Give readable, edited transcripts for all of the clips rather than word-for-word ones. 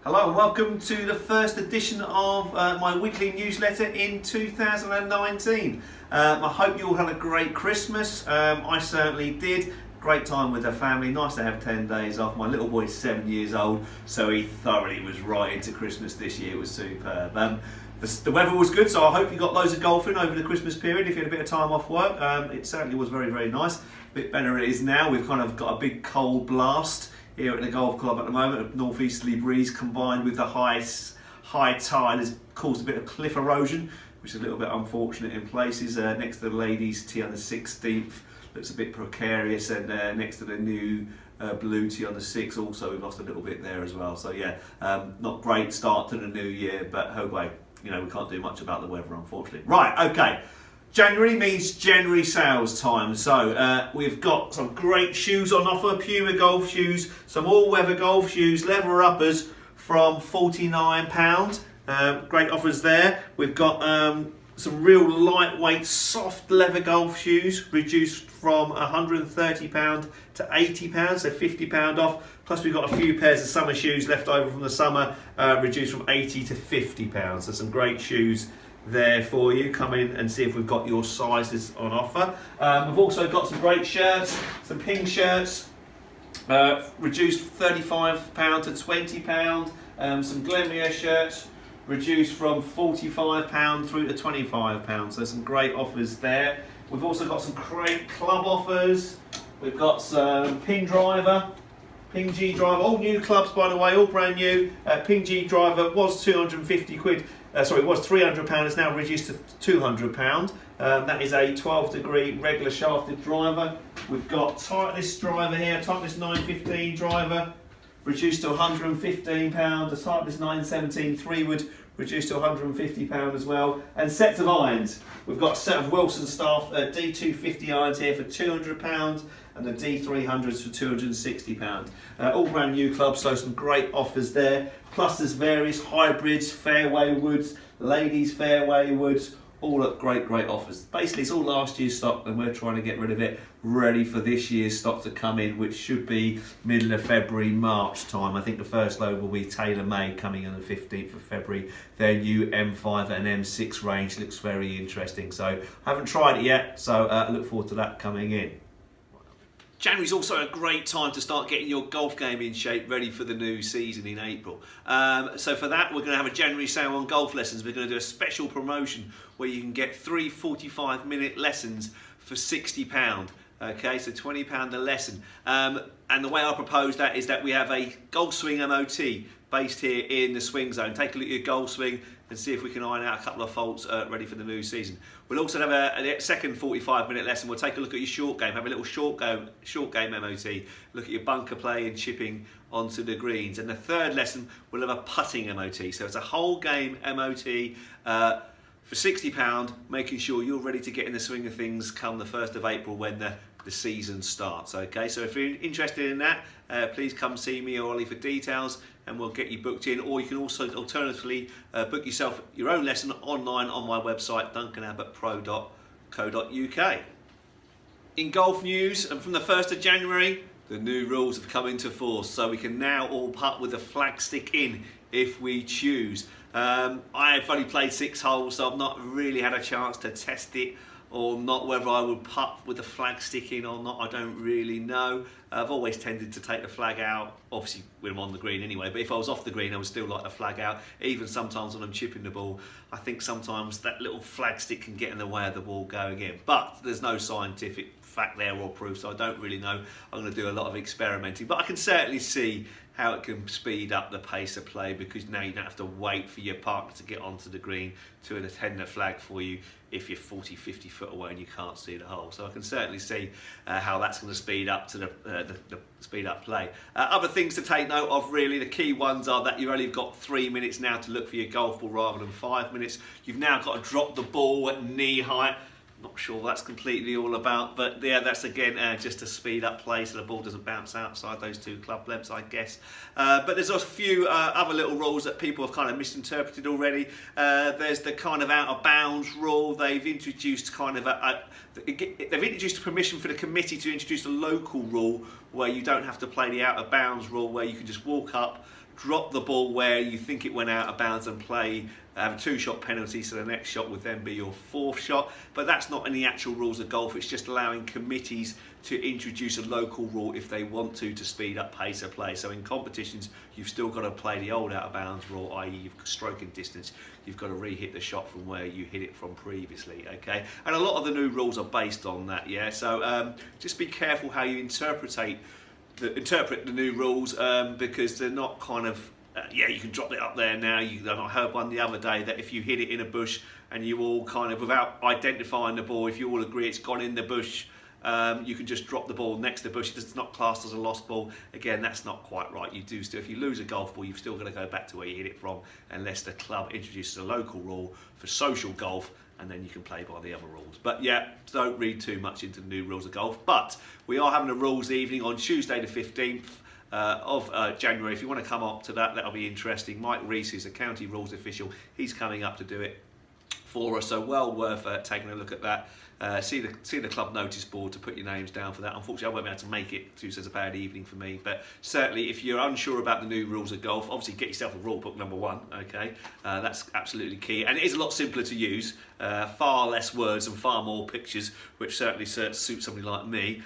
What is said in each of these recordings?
Hello and welcome to the first edition of my weekly newsletter in 2019. I hope you all had a great Christmas. I certainly did. Great time with the family. Nice to have 10 days off. My little boy's 7 years old, so he thoroughly was right into Christmas this year. It was superb. The weather was good, so I hope you got loads of golfing over the Christmas period if you had a bit of time off work. It certainly was very, very nice. A bit better it is now. We've kind of got a big cold blast here at the golf club at the moment. A northeasterly breeze combined with the high tide has caused a bit of cliff erosion, which is a little bit unfortunate in places. Next to the ladies' tee on the 16th looks a bit precarious, and next to the new blue tee on the 6th also we've lost a little bit there as well. So yeah, not great start to the new year, but oh wait, we can't do much about the weather, unfortunately. Right, okay. January means January sales time, so we've got some great shoes on offer. Puma golf shoes, some all-weather golf shoes, leather uppers from £49. Great offers there. We've got some real lightweight, soft leather golf shoes, reduced from £130 to £80, so £50 off. Plus we've got a few pairs of summer shoes left over from the summer, reduced from £80 to £50. So some great shoes there for you. Come in and see if we've got your sizes on offer. We've also got some great shirts, some pink shirts, reduced £35 to £20. Some Glenmuir shirts, reduced from £45 through to £25. So some great offers there. We've also got some great club offers. We've got some Ping Driver, Ping G Driver, all new clubs by the way, all brand new. Ping G Driver was 250 quid. It was £300, it's now reduced to £200. That is a 12 degree regular shafted driver. We've got Titleist driver here, Titleist 915 driver, reduced to £115. The Titleist 917 3-wood, reduced to £150 as well. And sets of irons. We've got a set of Wilson Staff D250 irons here for £200, and the D300s for £260. All brand new clubs, so some great offers there. Plus there's various hybrids, fairway woods, ladies fairway woods, all at great offers. Basically it's all last year's stock and we're trying to get rid of it, ready for this year's stock to come in, which should be middle of February, March time. I think the first load will be TaylorMade coming on the 15th of February. Their new M5 and M6 range looks very interesting. So I haven't tried it yet, so I look forward to that coming in. January's also a great time to start getting your golf game in shape, ready for the new season in April. So for that, we're going to have a January sale on golf lessons. We're going to do a special promotion where you can get 3 45-minute lessons for £60. Okay, so £20 a lesson. And the way I propose that is that we have a golf swing MOT based here in the swing zone. Take a look at your golf swing and see if we can iron out a couple of faults ready for the new season. We'll also have a second 45-minute lesson. We'll take a look at your short game, have a little short game MOT, look at your bunker play and chipping onto the greens. And the third lesson, we'll have a putting MOT. So it's a whole game MOT for £60, making sure you're ready to get in the swing of things come the 1st of April when the season starts. Okay, so if you're interested in that, please come see me or Ollie for details and we'll get you booked in. Or you can also alternatively book yourself your own lesson online on my website, duncanabbottpro.co.uk. In golf news, and from the 1st of January, the new rules have come into force, so we can now all putt with a flag stick in if we choose. I've only played 6 holes, so I've not really had a chance to test it or not. Whether I would putt with the flag stick in or not, I don't really know. I've always tended to take the flag out, obviously when I'm on the green anyway, but if I was off the green I would still like the flag out. Even sometimes when I'm chipping the ball, I think sometimes that little flag stick can get in the way of the ball going in. But there's no scientific fact there or proof, so I don't really know. I'm going to do a lot of experimenting, but I can certainly see how it can speed up the pace of play, because now you don't have to wait for your partner to get onto the green to attend the flag for you if you're 40-50 foot away and you can't see the hole. So I can certainly see how that's going to speed up to the speed up play. Other things to take note of, really, the key ones are that you've only got 3 minutes now to look for your golf ball rather than 5 minutes. You've now got to drop the ball at knee height. Not sure what that's completely all about, but yeah, that's again just to speed up play so the ball doesn't bounce outside those 2 club lengths, I guess. But there's a few other little rules that people have kind of misinterpreted already. There's the kind of out of bounds rule. They've introduced kind of they've introduced permission for the committee to introduce a local rule where you don't have to play the out of bounds rule, where you can just walk up, drop the ball where you think it went out of bounds and have a 2-shot penalty, so the next shot would then be your 4th shot. But that's not in the actual rules of golf. It's just allowing committees to introduce a local rule if they want to speed up pace of play. So in competitions, you've still got to play the old out of bounds rule, i.e. you've stroking distance. You've got to re-hit the shot from where you hit it from previously, okay? And a lot of the new rules are based on that, yeah? So just be careful how you interpret the new rules, because they're not kind of, you can drop it up there now. I heard one the other day that if you hit it in a bush and you all kind of, without identifying the ball, if you all agree it's gone in the bush, you can just drop the ball next to the bush. It's not classed as a lost ball. Again, that's not quite right. You do still, if you lose a golf ball, you've still got to go back to where you hit it from, unless the club introduces a local rule for social golf, and then you can play by the other rules. But yeah, don't read too much into the new rules of golf. But we are having a rules evening on Tuesday the 15th of January. If you want to come up to that, that'll be interesting. Mike Reese is a county rules official. He's coming up to do it for us, so well worth taking a look at that. See the club notice board to put your names down for that. Unfortunately, I won't be able to make it, so it's a bad evening for me. But certainly, if you're unsure about the new rules of golf, obviously get yourself a rule book number 1. Okay, that's absolutely key, and it is a lot simpler to use. Far less words and far more pictures, which certainly suits somebody like me.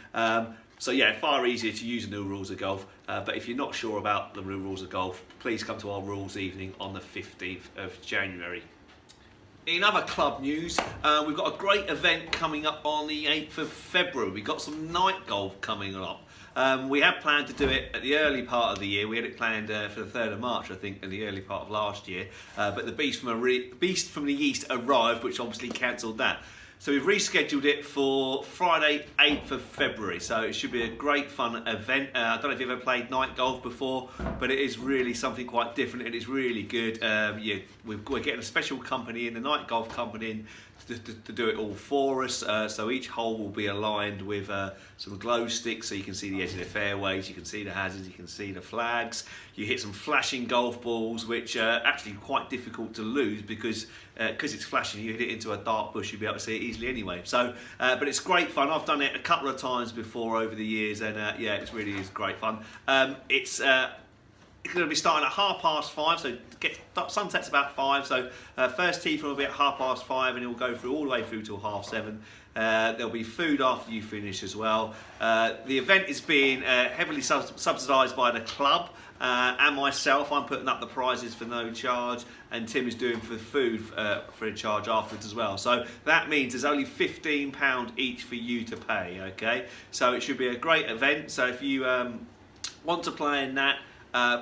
So yeah, far easier to use the new rules of golf. But if you're not sure about the new rules of golf, please come to our rules evening on the 15th of January. In other club news, we've got a great event coming up on the 8th of February. We've got some night golf coming up. We had planned to do it at the early part of the year. We had it planned for the 3rd of March, I think, in the early part of last year. But the beast from the east arrived, which obviously cancelled that. So we've rescheduled it for Friday, 8th of February. So it should be a great fun event. I don't know if you've ever played night golf before, but it is really something quite different. It is really good. We're getting a special company in, the night golf company in, to do it all for us. So each hole will be aligned with some glow sticks, so you can see the edge of the fairways, you can see the hazards, you can see the flags. You hit some flashing golf balls, which are actually quite difficult to lose because it's flashing. You hit it into a dark bush, you'll be able to see it easily anyway. So, but it's great fun. I've done it a couple of times before over the years, and it really is great fun. It's going to be starting at 5:30, so sunset's about 5. So first tee from will be at 5:30, and it will go through all the way through till 7:30. There'll be food after you finish as well. The event is being heavily subsidised by the club and myself. I'm putting up the prizes for no charge, and Tim is doing for food for a charge afterwards as well. So that means there's only £15 each for you to pay. Okay, so it should be a great event. So if you want to play in that,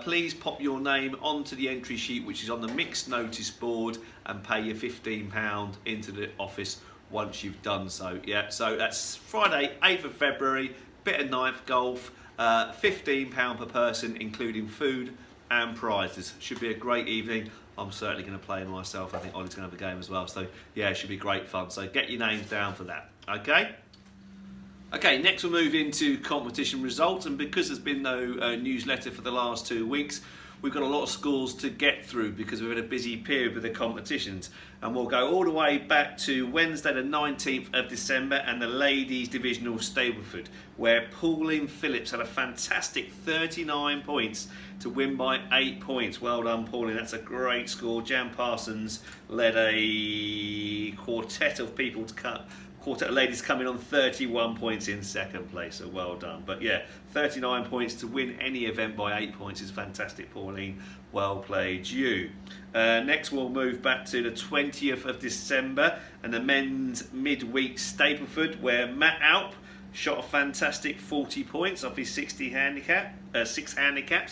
please pop your name onto the entry sheet, which is on the mixed notice board, and pay your £15 into the office once you've done so. Yeah, so that's Friday, 8th of February, bit of night golf, £15 per person, including food and prizes. Should be a great evening. I'm certainly going to play myself. I think Ollie's going to have a game as well. So yeah, it should be great fun. So get your names down for that. Okay. Okay, next we'll move into competition results, and because there's been no newsletter for the last 2 weeks, we've got a lot of scores to get through because we've had a busy period with the competitions, and we'll go all the way back to Wednesday the 19th of December and the Ladies Divisional Stableford, where Pauline Phillips had a fantastic 39 points to win by 8 points. Well done, Pauline, that's a great score. Jan Parsons led a quartet of ladies coming on 31 points in second place, so well done. But yeah, 39 points to win any event by 8 points is fantastic, Pauline. Well played you. Next we'll move back to the 20th of December and the men's midweek Stapleford, where Matt Alp shot a fantastic 40 points off his 60 handicap. 60 handicap,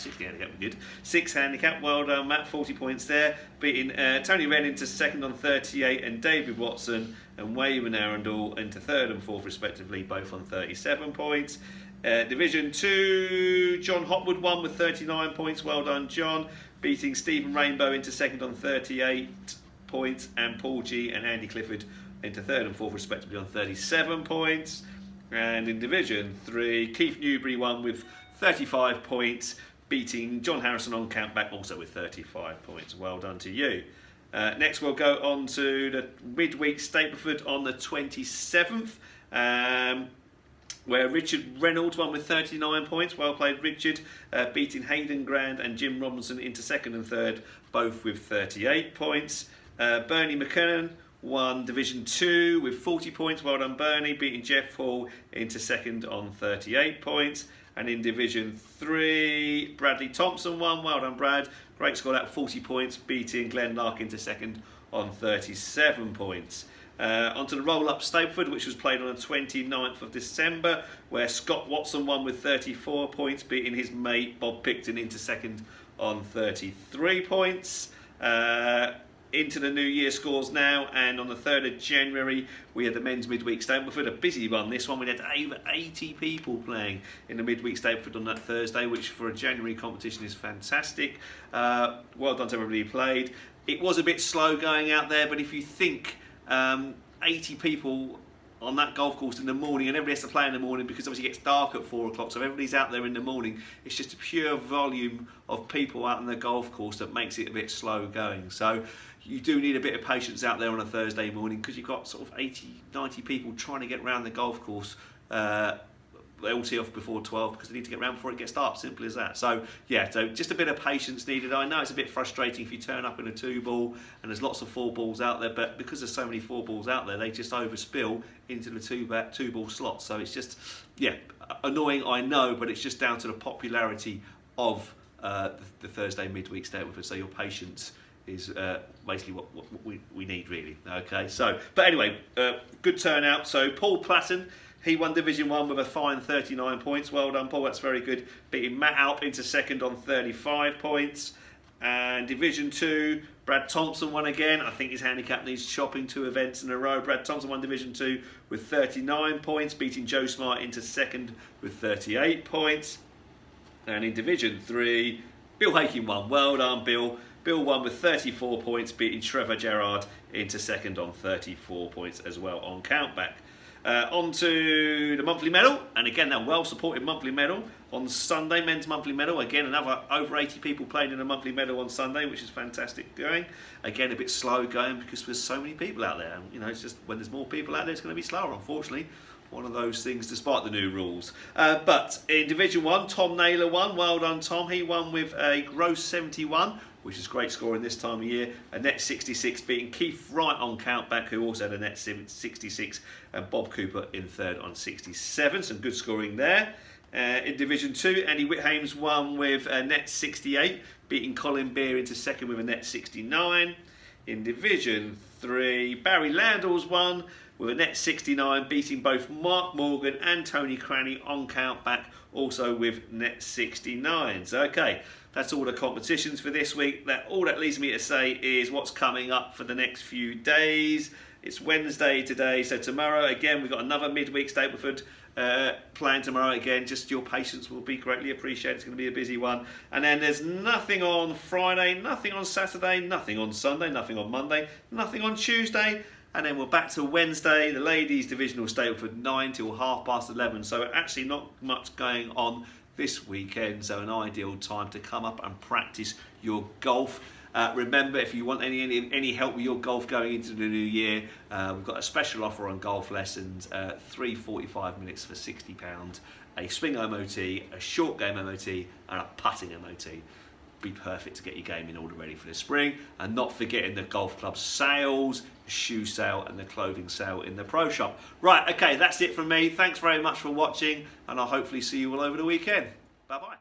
good. 6 handicap, well done Matt, 40 points there. Beating Tony Wren into second on 38, and David Watson and Wayman Arundel into third and fourth respectively, both on 37 points. Division 2, John Hopwood won with 39 points, well done John. Beating Stephen Rainbow into second on 38 points, and Paul G and Andy Clifford into third and fourth respectively on 37 points. And in Division 3, Keith Newbury won with 35 points, beating John Harrison on countback also with 35 points. Well done to you. Next we'll go on to the midweek Stapleford on the 27th. where Richard Reynolds won with 39 points. Well played, Richard, beating Hayden Grand and Jim Robinson into second and third, both with 38 points. Bernie McKinnon won Division 2 with 40 points. Well done, Bernie, beating Jeff Hall into second on 38 points. And in Division 3, Bradley Thompson won. Well done, Brad. Great score at 40 points, beating Glenn Lark into second on 37 points. Onto the roll-up Stapleford, which was played on the 29th of December, where Scott Watson won with 34 points, beating his mate Bob Picton into second on 33 points. Into the New Year scores now, and on the 3rd of January we had the men's midweek Stapleford, a busy one this one. We had over 80 people playing in the midweek Stapleford on that Thursday, which for a January competition is fantastic. Well done to everybody who played. It was a bit slow going out there, but if you think 80 people on that golf course in the morning, and everybody has to play in the morning because obviously it gets dark at 4 o'clock, so everybody's out there in the morning. It's just a pure volume of people out on the golf course that makes it a bit slow going. So you do need a bit of patience out there on a Thursday morning, because you've got sort of 80, 90 people trying to get around the golf course. They all tee off before 12 because they need to get around before it gets dark. Simple as that. So yeah, so just a bit of patience needed. I know it's a bit frustrating if you turn up in a 2-ball and there's lots of 4-balls out there, but because there's so many 4-balls out there, they just overspill into the 2-ball slot. So it's just, yeah, annoying, I know, but it's just down to the popularity of the Thursday midweek Stapleford. So your patience is basically what we need, really. Okay, so, but anyway, good turnout. So Paul Platten, he won Division 1 with a fine 39 points. Well done, Paul, that's very good. Beating Matt Alp into second on 35 points. And Division 2, Brad Thompson won again. I think his handicap needs chopping 2 events in a row. Brad Thompson won Division 2 with 39 points, beating Joe Smart into second with 38 points. And in Division 3, Bill Hakin won. Well done, Bill. Bill won with 34 points, beating Trevor Gerrard into second on 34 points as well on countback. On to the monthly medal, and again that well supported monthly medal on Sunday, men's monthly medal. Again, another over 80 people playing in a monthly medal on Sunday, which is fantastic going. Again, a bit slow going because there's so many people out there. You know, it's just when there's more people out there, it's going to be slower, unfortunately. One of those things, despite the new rules. But in Division 1, Tom Naylor won. Well done, Tom. He won with a gross 71, which is great scoring this time of year. A net 66, beating Keith Wright on countback, who also had a net 66, and Bob Cooper in third on 67. Some good scoring there. In Division 2, Andy Whithames won with a net 68, beating Colin Beer into second with a net 69. In Division 3, Barry Landals won with a net 69, beating both Mark Morgan and Tony Cranny on countback, also with net 69s. Okay, that's all the competitions for this week. All that leaves me to say is what's coming up for the next few days. It's Wednesday today, so tomorrow again we've got another midweek Stapleford playing tomorrow again. Just your patience will be greatly appreciated. It's going to be a busy one. And then there's nothing on Friday, nothing on Saturday, nothing on Sunday, nothing on Monday, nothing on Tuesday. And then we're back to Wednesday, the ladies divisional Stapleford 9 till 11:30. So actually not much going on this weekend. So an ideal time to come up and practice your golf. Remember, if you want any help with your golf going into the new year, we've got a special offer on golf lessons, 3 45 minutes for £60, a swing MOT, a short game MOT, and a putting MOT. Be perfect to get your game in order ready for the spring, and not forgetting the golf club sales, the shoe sale and the clothing sale in the pro shop. Right, okay, that's it from me. Thanks very much for watching, and I'll hopefully see you all over the weekend. Bye bye.